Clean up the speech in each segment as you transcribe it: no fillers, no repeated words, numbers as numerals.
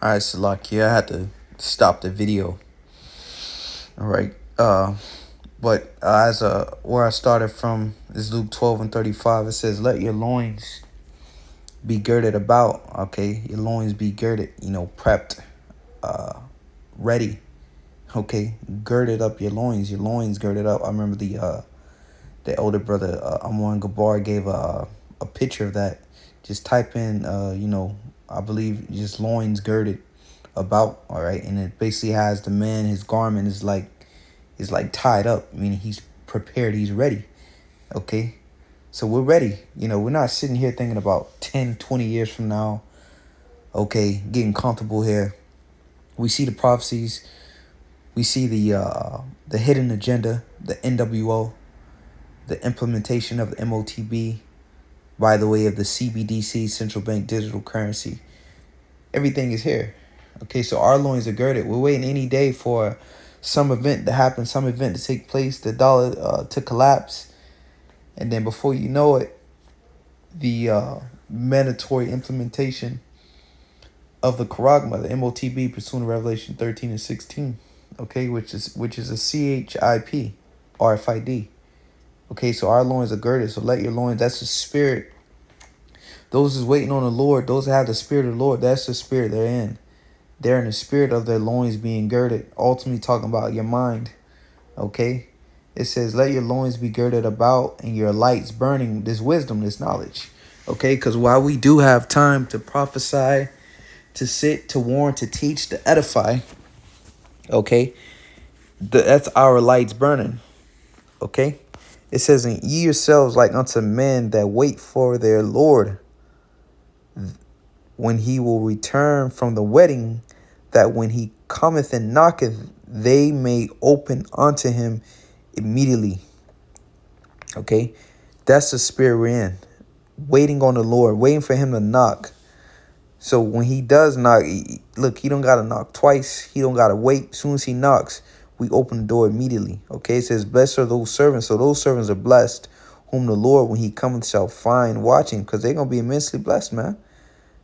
All right, Salaki, I had to stop the video. All right. But as where I started from is Luke 12:35. It says, "Let your loins be girded about." Okay, your loins be girded. Prepped, ready. Okay, girded up your loins. Your loins girded up. I remember the older brother Amon Gabar gave a picture of that. Just type in I believe just loins girded about. All right, and it basically has the man, his garment is like tied up, meaning he's prepared, he's ready. Okay, so we're ready. We're not sitting here thinking about 10, 20 years from now. Okay, getting comfortable here. We see the prophecies, we see the hidden agenda, the NWO, the implementation of the MOTB by the way of the CBDC, central bank digital currency. Everything is here. Okay, so our loins are girded. We're waiting any day for some event to happen, some event to take place, the dollar to collapse. And then before you know it, the mandatory implementation of the Charagma, the MOTB, pursuant to Revelation 13 and 16, okay, which is a CHIP, RFID. Okay, so our loins are girded. So let your loins, that's the spirit. Those is waiting on the Lord, those that have the spirit of the Lord, that's the spirit they're in. They're in the spirit of their loins being girded, ultimately talking about your mind. Okay? It says, let your loins be girded about and your lights burning, this wisdom, this knowledge. Okay? Because while we do have time to prophesy, to sit, to warn, to teach, to edify, okay? That's our lights burning. Okay? It says, and ye yourselves like unto men that wait for their Lord, when he will return from the wedding, that when he cometh and knocketh, they may open unto him immediately. Okay, that's the spirit we're in, waiting on the Lord, waiting for him to knock. So when he does knock, look, he don't gotta knock twice, he don't gotta wait. As soon as he knocks, we open the door immediately. Okay, it says, blessed are those servants. So those servants are blessed, whom the Lord, when he cometh, shall find watching, because they're gonna be immensely blessed, man.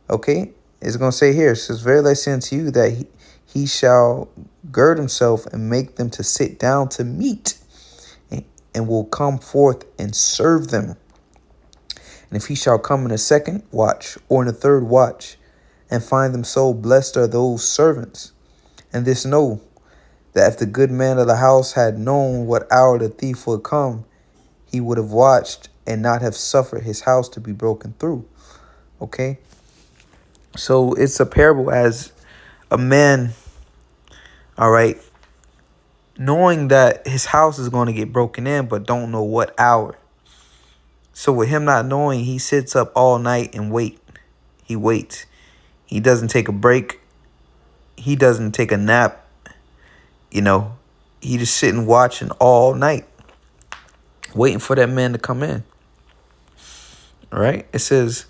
Okay, it's going to say here, it says, verily I say unto you that he shall gird himself and make them to sit down to meat, and will come forth and serve them. And if he shall come in a second watch or in a third watch and find them so, blessed are those servants. And this know, that if the good man of the house had known what hour the thief would come, he would have watched and not have suffered his house to be broken through. Okay. So it's a parable as a man, all right, knowing that his house is going to get broken in, but don't know what hour. So with him not knowing, he sits up all night and wait. He waits. He doesn't take a break. He doesn't take a nap. He just sitting watching all night, waiting for that man to come in. All right. It says,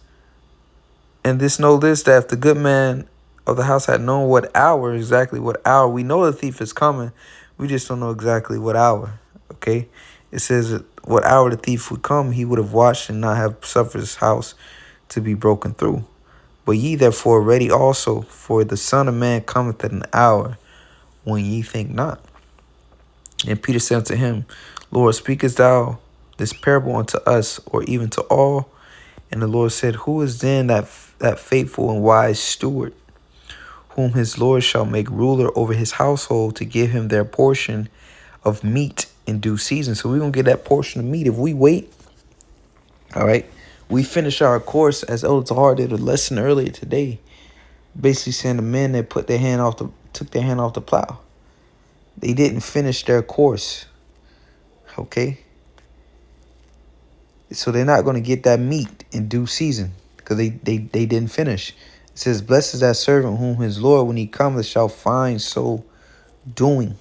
and know this, that if the good man of the house had known exactly what hour, we know the thief is coming. We just don't know exactly what hour. Okay. It says what hour the thief would come, he would have watched and not have suffered his house to be broken through. But ye therefore ready also, for the Son of Man cometh at an hour when ye think not. And Peter said unto him, Lord, speakest thou this parable unto us, or even to all? And the Lord said, who is then that faithful and wise steward, whom his Lord shall make ruler over his household, to give him their portion of meat in due season? So we're going to get that portion of meat if we wait. All right. We finish our course, as Elder Tahar did a lesson earlier today, basically saying the men that took their hand off the plow. They didn't finish their course. Okay. So they're not going to get that meat in due season because they didn't finish. It says, blessed is that servant whom his Lord, when he cometh, shall find so doing. It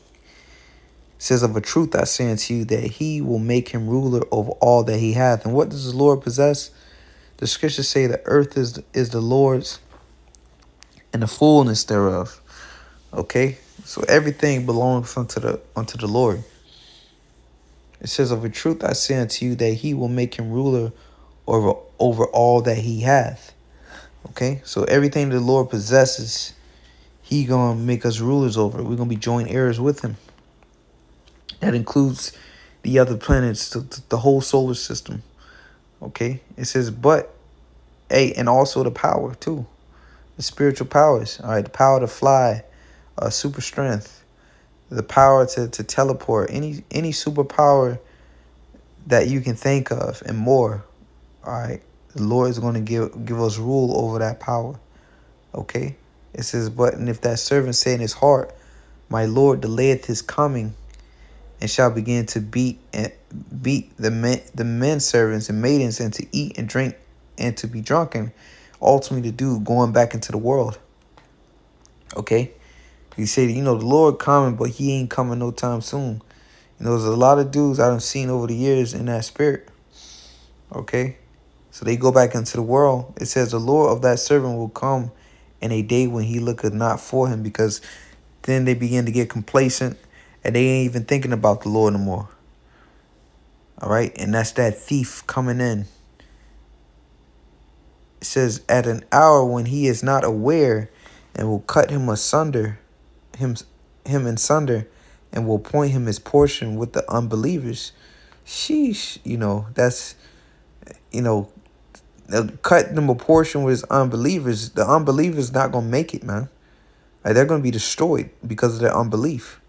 says, of a truth I say unto you, that he will make him ruler over all that he hath. And what does the Lord possess? The scriptures say the earth is the Lord's and the fullness thereof. Okay? So everything belongs unto the Lord. It says, of a truth I say unto you, that he will make him ruler over all that he hath. Okay? So everything the Lord possesses, He gonna make us rulers over it. We're gonna be joint heirs with him. That includes the other planets, the whole solar system. Okay? It says, but, hey, and also the power, too. The spiritual powers. All right? The power to fly, super strength, the power to teleport, any superpower that you can think of and more. All right? The Lord is going to give us rule over that power. Okay? It says, but, and if that servant say in his heart, my Lord delayeth his coming, and shall begin to beat the men servants and maidens, and to eat and drink and to be drunken, ultimately to do going back into the world. Okay? He said, the Lord coming, but he ain't coming no time soon. There's a lot of dudes I done seen over the years in that spirit. Okay? So they go back into the world. It says the Lord of that servant will come in a day when he looketh not for him, because then they begin to get complacent and they ain't even thinking about the Lord no more. All right? And that's that thief coming in. It says, at an hour when he is not aware, and will cut him asunder, him in sunder, and will point him his portion with the unbelievers. Sheesh. That's, cut them a portion with his unbelievers. The unbelievers not going to make it, man. Like, they're going to be destroyed because of their unbelief.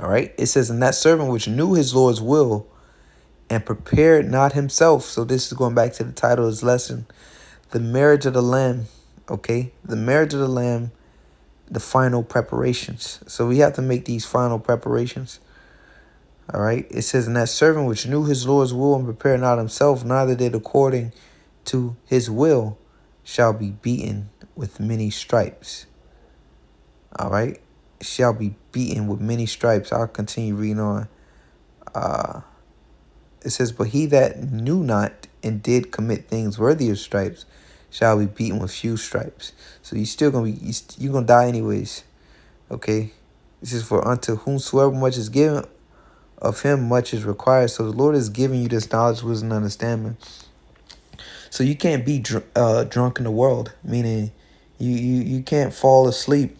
All right? It says, and that servant which knew his Lord's will and prepared not himself. So this is going back to the title of this lesson. The marriage of the Lamb. Okay? The marriage of the Lamb. The final preparations. So we have to make these final preparations. All right? It says, and that servant which knew his Lord's will and prepared not himself, neither did according to his will, shall be beaten with many stripes. All right? Shall be beaten with many stripes. I'll continue reading on. It says, but he that knew not and did commit things worthy of stripes shall be beaten with few stripes. So you're still going to be, you're going to die anyways. Okay? This is for unto whomsoever much is given, of him much is required. So the Lord is giving you this knowledge, wisdom, and understanding. So you can't be drunk in the world, meaning you can't fall asleep,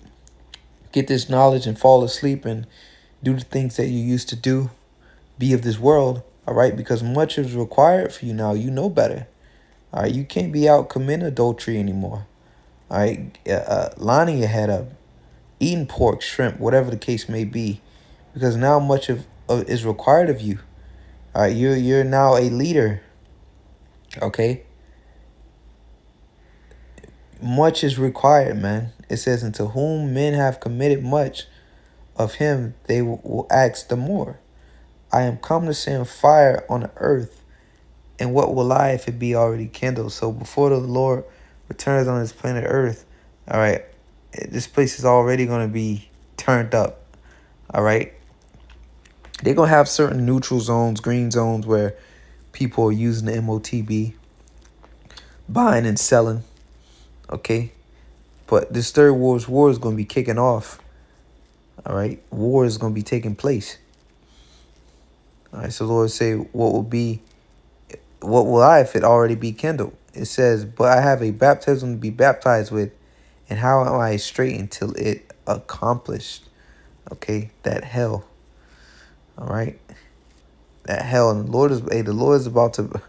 get this knowledge and fall asleep and do the things that you used to do, be of this world, all right? Because much is required for you now. You know better, all right? You can't be out committing adultery anymore, all right? Lining your head up, eating pork, shrimp, whatever the case may be, because now much of is required of you, all right? You're now a leader, okay? Much is required, man. It says, and to whom men have committed much, of him they will ask the more. I am come to send fire on the earth, and what will I if it be already kindled? So before the Lord returns on this planet Earth, all right, this place is already going to be turned up, all right? They're going to have certain neutral zones, green zones, where people are using the MOTB, buying and selling, okay? But this third world war is going to be kicking off. All right. War is going to be taking place. All right. So Lord say, what will I if it already be kindled? It says, but I have a baptism to be baptized with, and how am I straight until it accomplished? Okay. That hell. All right. That hell. And the Lord is about to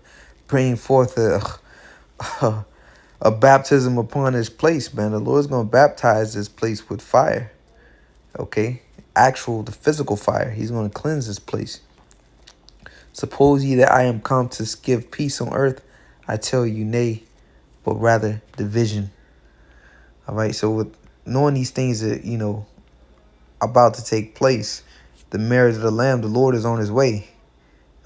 bring forth a baptism upon this place, man. The Lord's going to baptize this place with fire. Okay. The physical fire. He's going to cleanse this place. Suppose ye that I am come to give peace on earth, I tell you nay, but rather division. All right. So with knowing these things that, about to take place, the marriage of the Lamb, the Lord is on his way.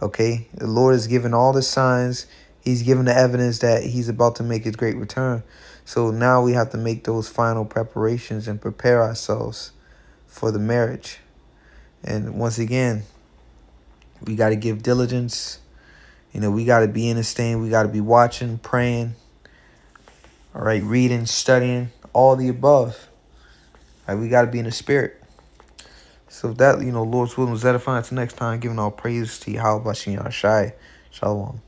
Okay. The Lord is giving all the signs. He's giving the evidence that he's about to make his great return. So now we have to make those final preparations and prepare ourselves for the marriage. And once again, we got to give diligence. We got to be in this thing. We got to be watching, praying, all right, reading, studying, all the above. All right, we got to be in the spirit. So that, Lord's willing, is edifying. Until next time, giving all praise to Yahweh Bashem Yahshai. Shalom.